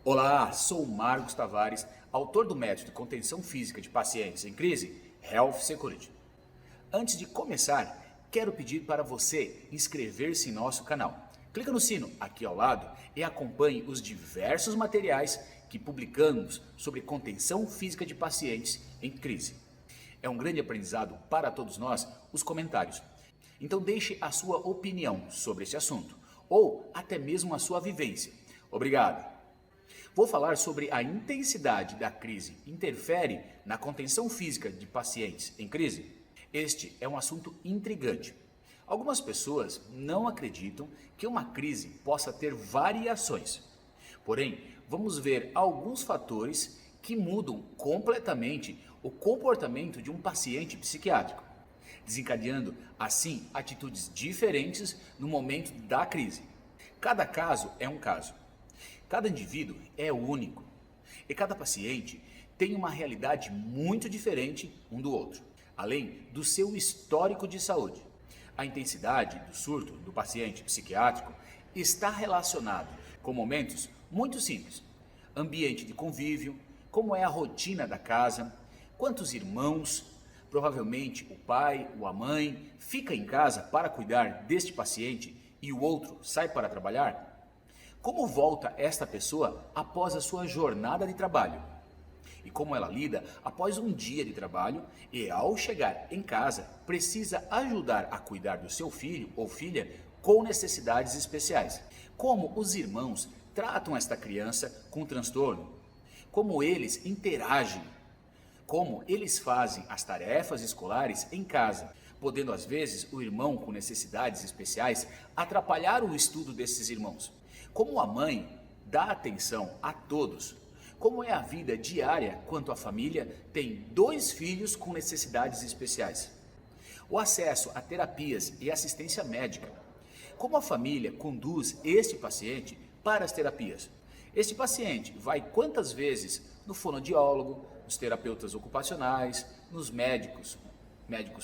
Olá, sou Marcos Tavares, autor do método de contenção física de pacientes em crise, Health Security. Antes de começar, quero pedir para você inscrever-se em nosso canal. Clica no sino aqui ao lado e acompanhe os diversos materiais que publicamos sobre contenção física de pacientes em crise. É um grande aprendizado para todos nós os comentários. Então deixe a sua opinião sobre esse assunto ou até mesmo a sua vivência. Obrigado! Vou falar sobre a intensidade da crise interfere na contenção física de pacientes em crise. Este é um assunto intrigante. Algumas pessoas não acreditam que uma crise possa ter variações. Porém, vamos ver alguns fatores que mudam completamente o comportamento de um paciente psiquiátrico, desencadeando assim atitudes diferentes no momento da crise. Cada caso é um caso. Cada indivíduo é único e cada paciente tem uma realidade muito diferente um do outro, além do seu histórico de saúde. A intensidade do surto do paciente psiquiátrico está relacionado com momentos muito simples: ambiente de convívio, como é a rotina da casa, quantos irmãos, provavelmente o pai ou a mãe fica em casa para cuidar deste paciente e o outro sai para trabalhar. Como volta esta pessoa após a sua jornada de trabalho? E como ela lida após um dia de trabalho e, ao chegar em casa, precisa ajudar a cuidar do seu filho ou filha com necessidades especiais? Como os irmãos tratam esta criança com transtorno? Como eles interagem? Como eles fazem as tarefas escolares em casa, podendo às vezes o irmão com necessidades especiais atrapalhar o estudo desses irmãos? Como a mãe dá atenção a todos? Como é a vida diária quanto a família tem 2 filhos com necessidades especiais? O acesso a terapias e assistência médica. Como a família conduz este paciente para as terapias? Este paciente vai quantas vezes no fonoaudiólogo, nos terapeutas ocupacionais, nos médicos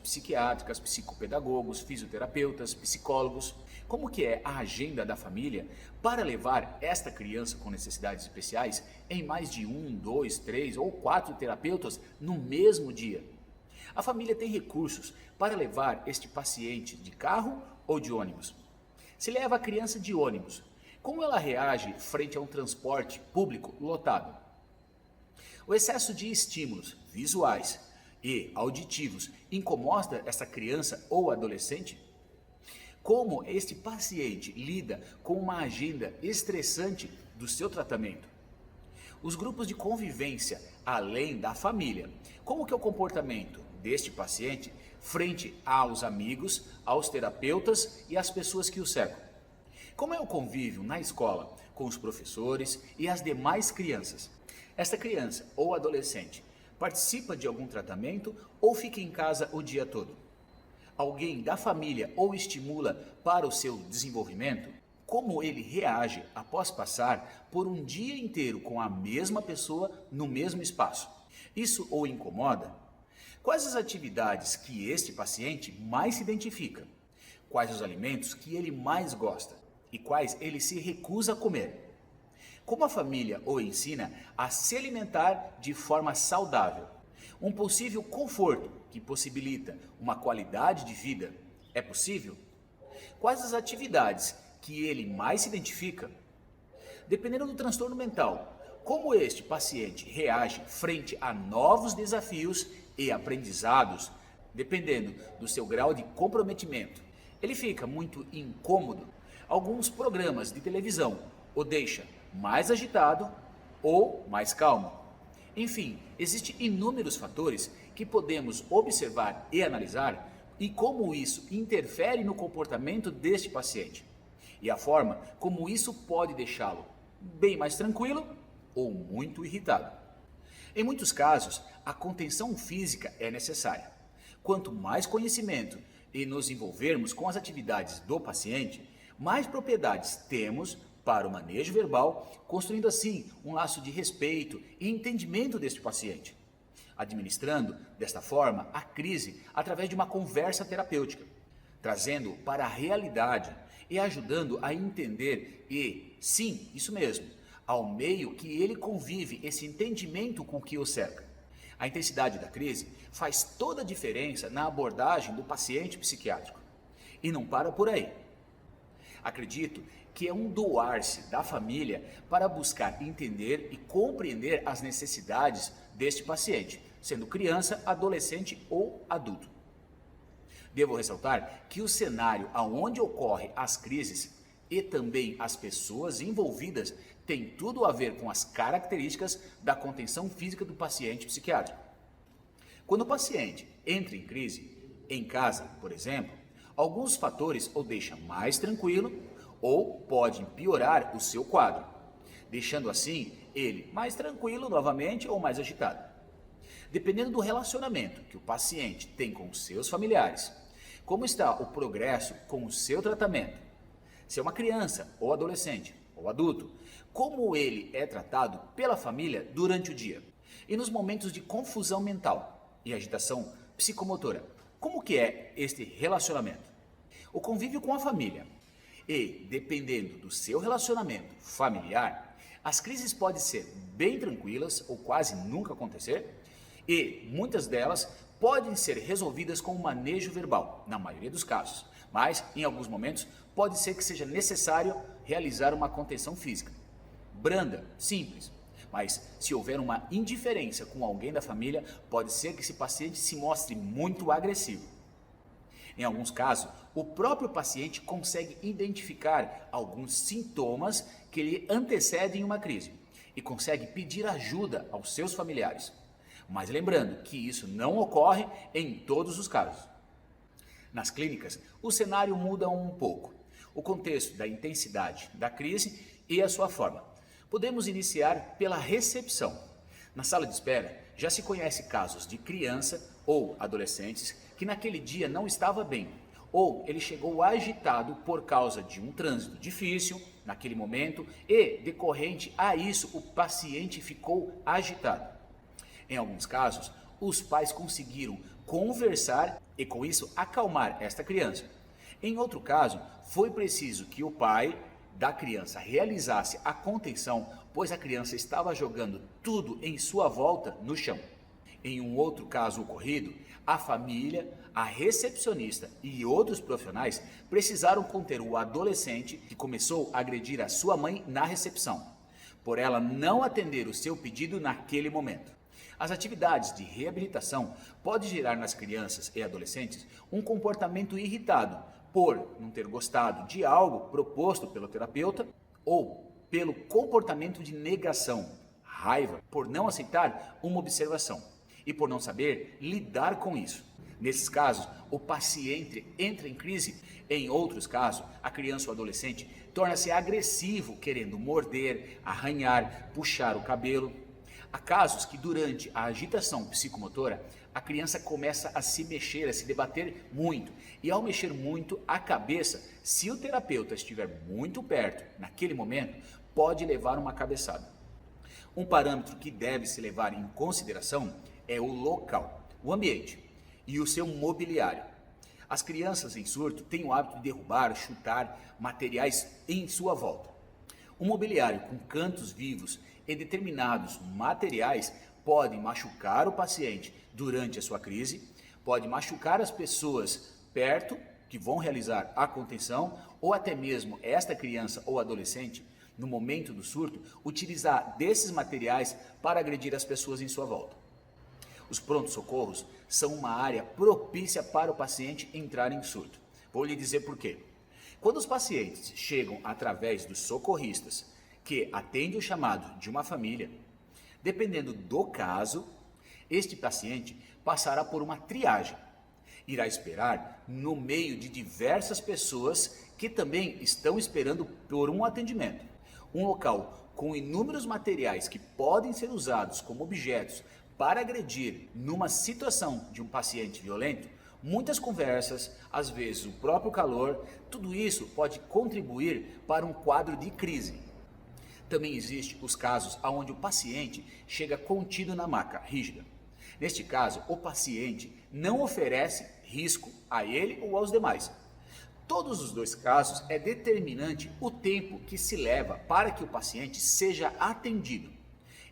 psiquiátricos, psicopedagogos, fisioterapeutas, psicólogos? Como que é a agenda da família para levar esta criança com necessidades especiais em mais de 1, 2, 3 ou 4 terapeutas no mesmo dia? A família tem recursos para levar este paciente de carro ou de ônibus? Se leva a criança de ônibus, como ela reage frente a um transporte público lotado? O excesso de estímulos visuais e auditivos incomoda essa criança ou adolescente? Como este paciente lida com uma agenda estressante do seu tratamento? Os grupos de convivência além da família. Como que é o comportamento deste paciente frente aos amigos, aos terapeutas e às pessoas que o cercam? Como é o convívio na escola com os professores e as demais crianças? Esta criança ou adolescente participa de algum tratamento ou fica em casa o dia todo? Alguém da família o estimula para o seu desenvolvimento? Como ele reage após passar por um dia inteiro com a mesma pessoa no mesmo espaço? Isso o incomoda? Quais as atividades que este paciente mais se identifica? Quais os alimentos que ele mais gosta e quais ele se recusa a comer? Como a família o ensina a se alimentar de forma saudável? Um possível conforto que possibilita uma qualidade de vida é possível? Quais as atividades que ele mais se identifica? Dependendo do transtorno mental, como este paciente reage frente a novos desafios e aprendizados, dependendo do seu grau de comprometimento, ele fica muito incômodo. Alguns programas de televisão o deixam mais agitado ou mais calmo. Enfim, existem inúmeros fatores que podemos observar e analisar e como isso interfere no comportamento deste paciente e a forma como isso pode deixá-lo bem mais tranquilo ou muito irritado. Em muitos casos, a contenção física é necessária. Quanto mais conhecimento e nos envolvermos com as atividades do paciente, mais propriedades temos para o manejo verbal, construindo assim um laço de respeito e entendimento deste paciente, administrando desta forma a crise através de uma conversa terapêutica, trazendo para a realidade e ajudando a entender e, sim, isso mesmo, ao meio que ele convive, esse entendimento com o que o cerca. A intensidade da crise faz toda a diferença na abordagem do paciente psiquiátrico. E não para por aí. Acredito que é um doar-se da família para buscar entender e compreender as necessidades deste paciente, sendo criança, adolescente ou adulto. Devo ressaltar que o cenário aonde ocorrem as crises e também as pessoas envolvidas tem tudo a ver com as características da contenção física do paciente psiquiátrico. Quando o paciente entra em crise, em casa, por exemplo, alguns fatores o deixam mais tranquilo ou podem piorar o seu quadro, deixando assim ele mais tranquilo novamente ou mais agitado. Dependendo do relacionamento que o paciente tem com os seus familiares, como está o progresso com o seu tratamento, se é uma criança ou adolescente ou adulto, como ele é tratado pela família durante o dia e nos momentos de confusão mental e agitação psicomotora, como que é este relacionamento? O convívio com a família e, dependendo do seu relacionamento familiar, as crises podem ser bem tranquilas ou quase nunca acontecer e muitas delas podem ser resolvidas com o manejo verbal, na maioria dos casos, mas em alguns momentos pode ser que seja necessário realizar uma contenção física. Branda, simples, mas se houver uma indiferença com alguém da família, pode ser que esse paciente se mostre muito agressivo. Em alguns casos, o próprio paciente consegue identificar alguns sintomas que lhe antecedem uma crise e consegue pedir ajuda aos seus familiares. Mas lembrando que isso não ocorre em todos os casos. Nas clínicas, o cenário muda um pouco. O contexto da intensidade da crise e a sua forma. Podemos iniciar pela recepção. Na sala de espera, já se conhece casos de criança ou adolescentes que naquele dia não estava bem, ou ele chegou agitado por causa de um trânsito difícil naquele momento e, decorrente a isso, o paciente ficou agitado. Em alguns casos, os pais conseguiram conversar e com isso acalmar esta criança. Em outro caso, foi preciso que o pai da criança realizasse a contenção, pois a criança estava jogando tudo em sua volta no chão. Em um outro caso ocorrido, a família, a recepcionista e outros profissionais precisaram conter o adolescente que começou a agredir a sua mãe na recepção, por ela não atender o seu pedido naquele momento. As atividades de reabilitação podem gerar nas crianças e adolescentes um comportamento irritado por não ter gostado de algo proposto pelo terapeuta ou pelo comportamento de negação, raiva, por não aceitar uma observação e por não saber lidar com isso. Nesses casos, o paciente entra em crise. Em outros casos, a criança ou adolescente torna-se agressivo, querendo morder, arranhar, puxar o cabelo. Há casos que durante a agitação psicomotora, a criança começa a se mexer, a se debater muito. E ao mexer muito a cabeça, se o terapeuta estiver muito perto, naquele momento, pode levar uma cabeçada. Um parâmetro que deve se levar em consideração é o local, o ambiente e o seu mobiliário. As crianças em surto têm o hábito de derrubar, chutar materiais em sua volta. O mobiliário com cantos vivos e determinados materiais podem machucar o paciente durante a sua crise, pode machucar as pessoas perto que vão realizar a contenção ou até mesmo esta criança ou adolescente, no momento do surto, utilizar desses materiais para agredir as pessoas em sua volta. Os prontos-socorros são uma área propícia para o paciente entrar em surto. Vou lhe dizer por quê. Quando os pacientes chegam através dos socorristas, que atendem o chamado de uma família, dependendo do caso, este paciente passará por uma triagem. Irá esperar no meio de diversas pessoas que também estão esperando por um atendimento. Um local com inúmeros materiais que podem ser usados como objetos para agredir numa situação de um paciente violento, muitas conversas, às vezes o próprio calor, tudo isso pode contribuir para um quadro de crise. Também existem os casos onde o paciente chega contido na maca rígida. Neste caso, o paciente não oferece risco a ele ou aos demais. Todos os dois casos é determinante o tempo que se leva para que o paciente seja atendido.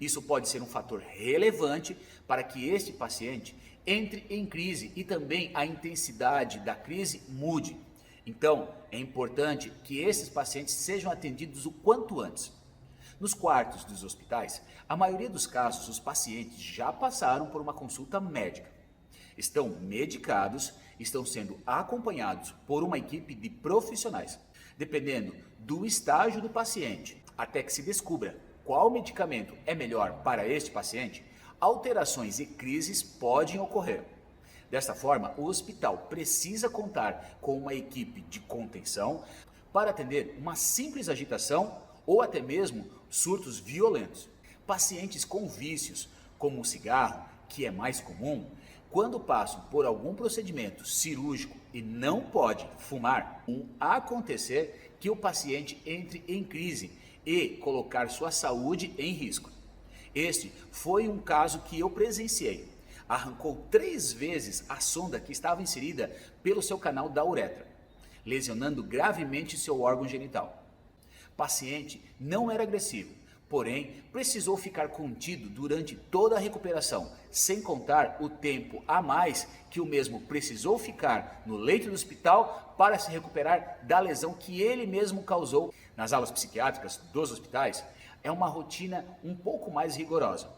Isso pode ser um fator relevante para que este paciente entre em crise e também a intensidade da crise mude. Então, é importante que esses pacientes sejam atendidos o quanto antes. Nos quartos dos hospitais, a maioria dos casos, os pacientes já passaram por uma consulta médica. Estão medicados, estão sendo acompanhados por uma equipe de profissionais. Dependendo do estágio do paciente, até que se descubra qual medicamento é melhor para este paciente, alterações e crises podem ocorrer. Desta forma, o hospital precisa contar com uma equipe de contenção para atender uma simples agitação ou até mesmo surtos violentos. Pacientes com vícios, como o cigarro, que é mais comum, quando passam por algum procedimento cirúrgico e não pode fumar, acontecer que o paciente entre em crise e colocar sua saúde em risco. Este foi um caso que eu presenciei. Arrancou 3 vezes a sonda que estava inserida pelo seu canal da uretra, lesionando gravemente seu órgão genital. Paciente não era agressivo, porém precisou ficar contido durante toda a recuperação, sem contar o tempo a mais que o mesmo precisou ficar no leito do hospital para se recuperar da lesão que ele mesmo causou. Nas alas psiquiátricas dos hospitais, é uma rotina um pouco mais rigorosa,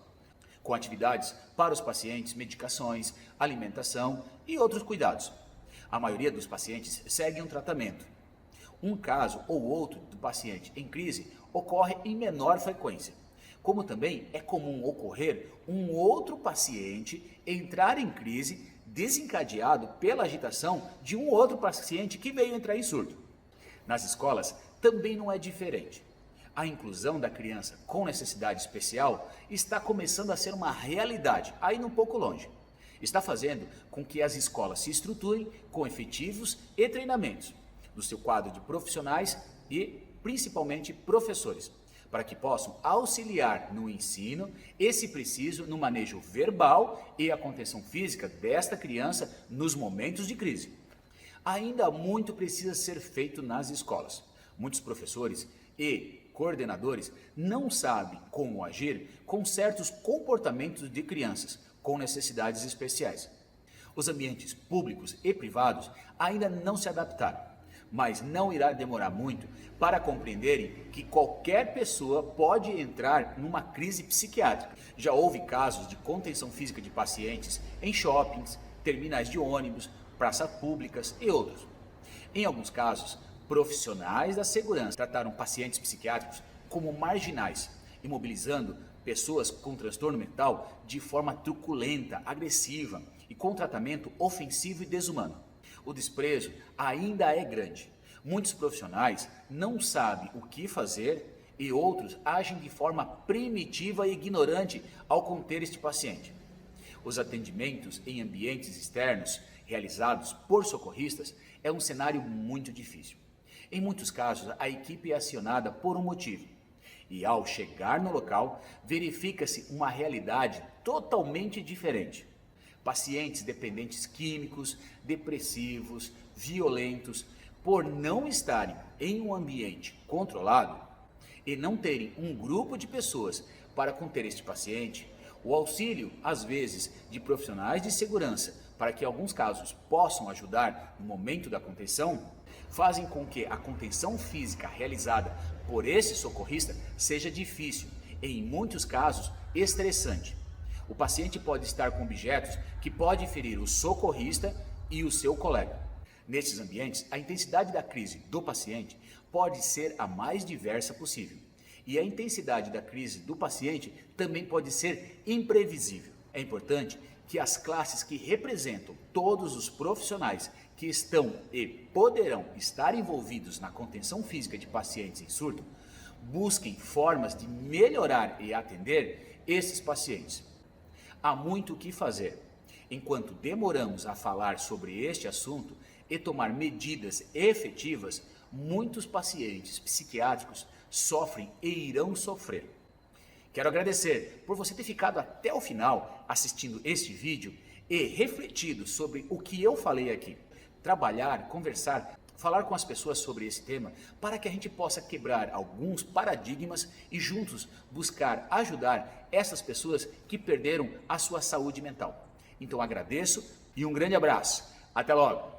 com atividades para os pacientes, medicações, alimentação e outros cuidados. A maioria dos pacientes segue um tratamento. Um caso ou outro do paciente em crise ocorre em menor frequência, como também é comum ocorrer um outro paciente entrar em crise desencadeado pela agitação de um outro paciente que veio entrar em surto. Nas escolas também não é diferente. A inclusão da criança com necessidade especial está começando a ser uma realidade, ainda um pouco longe. Está fazendo com que as escolas se estruturem com efetivos e treinamentos no seu quadro de profissionais e principalmente professores, para que possam auxiliar no ensino e, se preciso, no manejo verbal e a contenção física desta criança nos momentos de crise. Ainda muito precisa ser feito nas escolas. Muitos professores e coordenadores não sabem como agir com certos comportamentos de crianças com necessidades especiais. Os ambientes públicos e privados ainda não se adaptaram, mas não irá demorar muito para compreenderem que qualquer pessoa pode entrar numa crise psiquiátrica. Já houve casos de contenção física de pacientes em shoppings, terminais de ônibus, praças públicas e outros. Em alguns casos, profissionais da segurança trataram pacientes psiquiátricos como marginais, imobilizando pessoas com transtorno mental de forma truculenta, agressiva e com tratamento ofensivo e desumano. O desprezo ainda é grande. Muitos profissionais não sabem o que fazer e outros agem de forma primitiva e ignorante ao conter este paciente. Os atendimentos em ambientes externos, realizados por socorristas, é um cenário muito difícil. Em muitos casos, a equipe é acionada por um motivo, e ao chegar no local, verifica-se uma realidade totalmente diferente. Pacientes dependentes químicos, depressivos, violentos, por não estarem em um ambiente controlado e não terem um grupo de pessoas para conter este paciente, o auxílio, às vezes, de profissionais de segurança para que, em alguns casos, possam ajudar no momento da contenção, fazem com que a contenção física realizada por esse socorrista seja difícil e, em muitos casos, estressante. O paciente pode estar com objetos que podem ferir o socorrista e o seu colega. Nesses ambientes, a intensidade da crise do paciente pode ser a mais diversa possível. E a intensidade da crise do paciente também pode ser imprevisível. É importante que as classes que representam todos os profissionais que estão e poderão estar envolvidos na contenção física de pacientes em surto busquem formas de melhorar e atender esses pacientes. Há muito o que fazer. Enquanto demoramos a falar sobre este assunto e tomar medidas efetivas, muitos pacientes psiquiátricos sofrem e irão sofrer. Quero agradecer por você ter ficado até o final assistindo este vídeo e refletido sobre o que eu falei aqui. Trabalhar, conversar, falar com as pessoas sobre esse tema para que a gente possa quebrar alguns paradigmas e juntos buscar ajudar essas pessoas que perderam a sua saúde mental. Então agradeço e um grande abraço. Até logo!